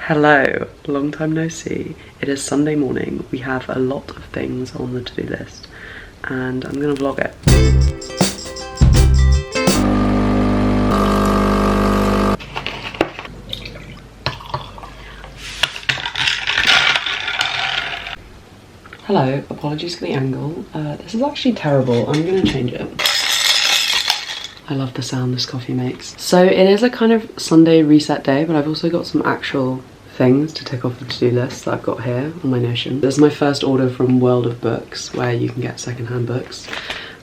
Hello, long time no see. It is Sunday morning. We have a lot of things on the to-do list and I'm gonna vlog it. Hello, apologies for the angle. This is actually terrible. I'm gonna change it. I love the sound this coffee makes. So it is a kind of Sunday reset day, but I've also got some actual things to tick off the to-do list that I've got here on my Notion. This is my first order from World of Books, where you can get secondhand books.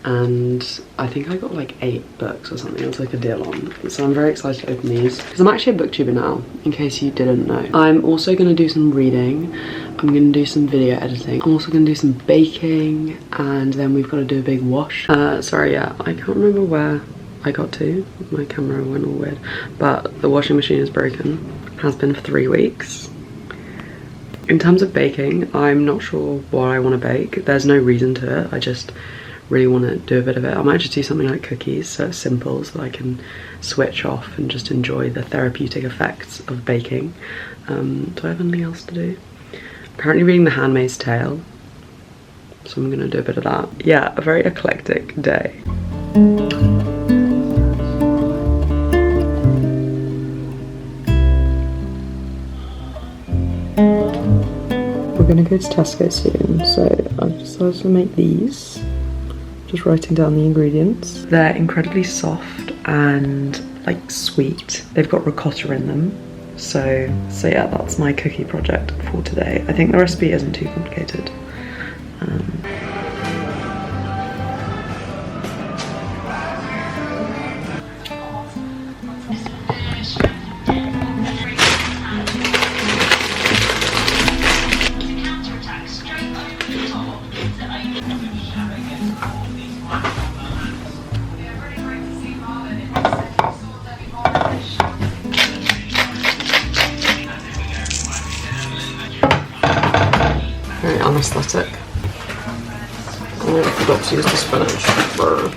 And I think I got like 8 books or something. It was like a deal on. So I'm very excited to open these because I'm actually a booktuber now, in case you didn't know. I'm also gonna do some reading. I'm gonna do some video editing. I'm also gonna do some baking, and then we've got to do a big wash. Sorry, yeah, I can't remember where I got to. My camera went all weird. But the washing machine is broken. Has been for 3 weeks. In terms of baking, I'm not sure what I want to bake. There's no reason to it. I just really want to do a bit of it. I might just do something like cookies, so it's simple, so I can switch off and just enjoy the therapeutic effects of baking. Do I have anything else to do? I'm currently reading The Handmaid's Tale, so I'm gonna do a bit of that. Yeah, a very eclectic day. We're gonna go to Tesco soon, so I've decided to make these. Just writing down the ingredients. They're incredibly soft and like sweet. They've got ricotta in them. So yeah, that's my cookie project for today. I think the recipe isn't too complicated. Very unaesthetic. Oh, I forgot to use the spinach. Brr.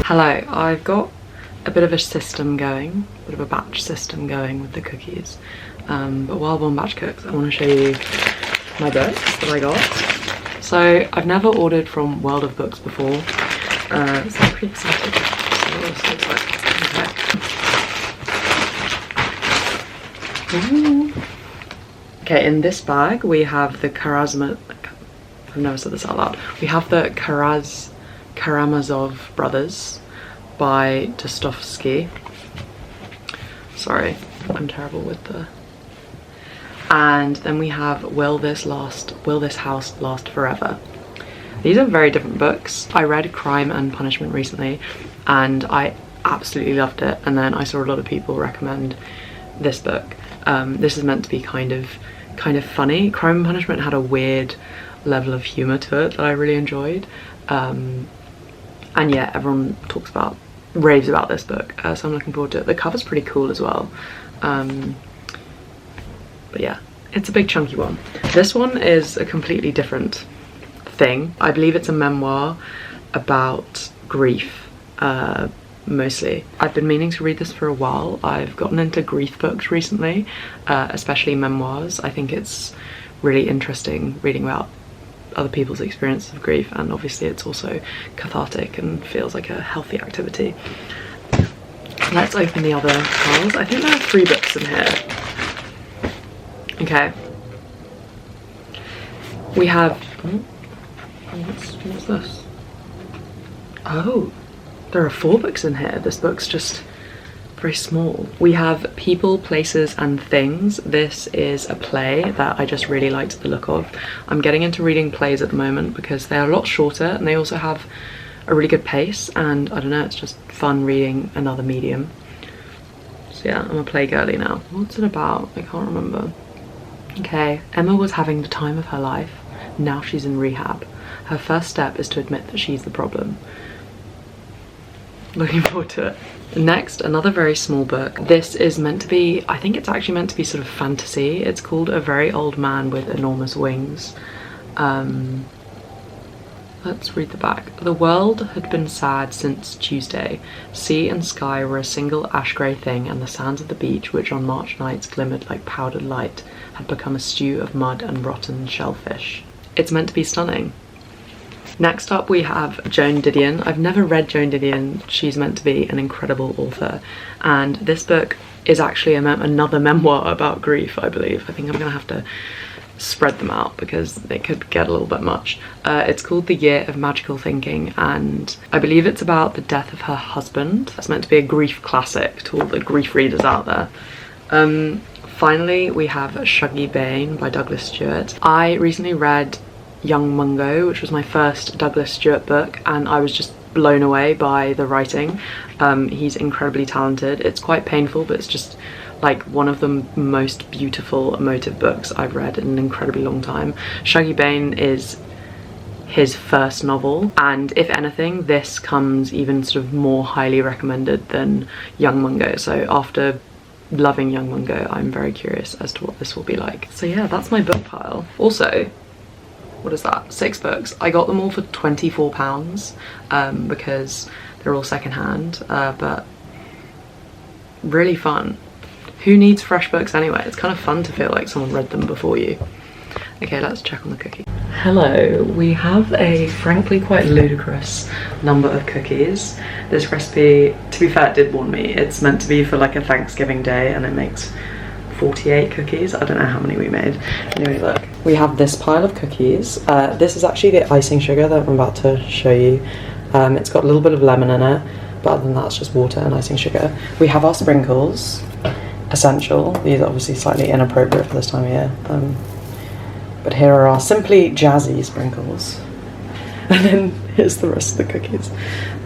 Hello, I've got a bit of a system going, a bit of a batch system going with the cookies. But while one batch cooks, I want to show you my books that I got. So I've never ordered from World of Books before, so I'm pretty excited. Okay, in this bag we have the I've never said this out loud. We have the Karamazov brothers by Dostoevsky. Sorry, I'm terrible with the... And then we have Will This House Last Forever? These are very different books. I read Crime and Punishment recently and I absolutely loved it, and then I saw a lot of people recommend this book. This is meant to be kind of funny. Crime and Punishment had a weird level of humour to it that I really enjoyed. And yeah, everyone raves about this book, so I'm looking forward to it. The cover's pretty cool as well. But yeah, it's a big chunky one. This one is a completely different thing. I believe it's a memoir about grief, mostly. I've been meaning to read this for a while. I've gotten into grief books recently, especially memoirs. I think it's really interesting reading about other people's experiences of grief, and obviously it's also cathartic and feels like a healthy activity. Let's open the other piles. I think there are 3 books in here. Okay. We have, what's this? Oh, there are 4 books in here. This book's just very small. We have People, Places and Things. This is a play that I just really liked the look of. I'm getting into reading plays at the moment because they're a lot shorter and they also have a really good pace, and I don't know, it's just fun reading another medium. So yeah, I'm a play girly now. What's it about? I can't remember. Okay, Emma was having the time of her life. Now she's in rehab. Her first step is to admit that she's the problem. Looking forward to it. Next, another very small book. This is meant to be, I think it's actually meant to be sort of fantasy. It's called A Very Old Man with Enormous Wings. Let's read the back. The world had been sad since Tuesday. Sea and sky were a single ash-grey thing, and the sands of the beach, which on March nights glimmered like powdered light, had become a stew of mud and rotten shellfish. It's meant to be stunning. Next up we have Joan Didion. I've never read Joan Didion. She's meant to be an incredible author, and this book is actually another memoir about grief, I believe. I think I'm gonna have to spread them out because they could get a little bit much. It's called The Year of Magical Thinking, and I believe it's about the death of her husband. It's meant to be a grief classic to all the grief readers out there. Finally, we have Shuggie, Bain by Douglas Stuart. I recently read Young Mungo, which was my first Douglas Stuart book, and I was just blown away by the writing. He's incredibly talented. It's quite painful, but it's just like one of the most beautiful, emotive books I've read in an incredibly long time. Shuggie Bain is his first novel, and if anything, this comes even sort of more highly recommended than Young Mungo. So after loving Young Mungo, I'm very curious as to what this will be like. So yeah, that's my book pile. Also, what is that? 6 books. I got them all for £24 because they're all secondhand, but really fun. Who needs fresh books anyway? It's kind of fun to feel like someone read them before you. Okay, let's check on the cookie. Hello, we have a frankly quite ludicrous number of cookies. This recipe, to be fair, did warn me. It's meant to be for like a Thanksgiving day, and it makes 48 cookies. I don't know how many we made. Anyway, look. We have this pile of cookies. This is actually the icing sugar that I'm about to show you. It's got a little bit of lemon in it, but other than that, it's just water and icing sugar. We have our sprinkles. Essential. These are obviously slightly inappropriate for this time of year. But here are our simply jazzy sprinkles. And then here's the rest of the cookies.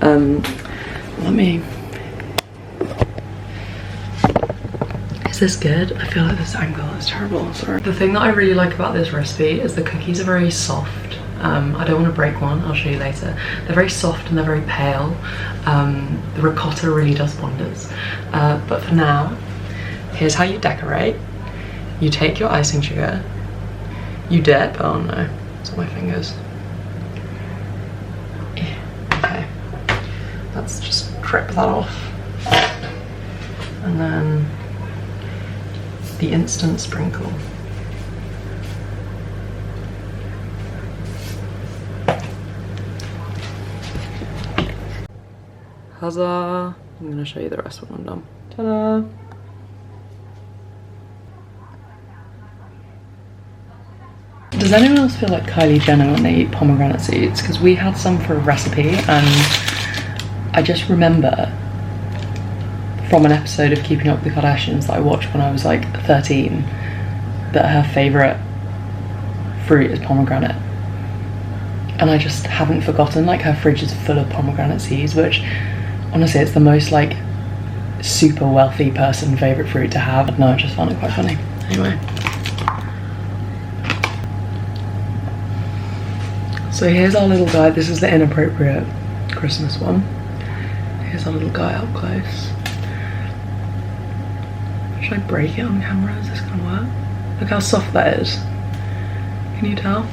Let me... Is this good? I feel like this angle is terrible, sorry. The thing that I really like about this recipe is the cookies are very soft. I don't want to break one, I'll show you later. They're very soft and they're very pale. The ricotta really does wonders. But for now, here's how you decorate. You take your icing sugar, you dip, oh no, it's on my fingers. Okay, let's just trip that off. And then the instant sprinkle. Huzzah! I'm gonna show you the rest when I'm done. Ta-da! Does anyone else feel like Kylie Jenner when they eat pomegranate seeds? Because we had some for a recipe, and I just remember from an episode of Keeping Up with the Kardashians that I watched when I was like 13 that her favourite fruit is pomegranate. And I just haven't forgotten, like her fridge is full of pomegranate seeds, which honestly it's the most like super wealthy person favourite fruit to have. No, I just found it quite funny. Anyway. So here's our little guy. This is the inappropriate Christmas one. Here's our little guy up close. Should I break it on camera? Is this gonna work? Look how soft that is. Can you tell?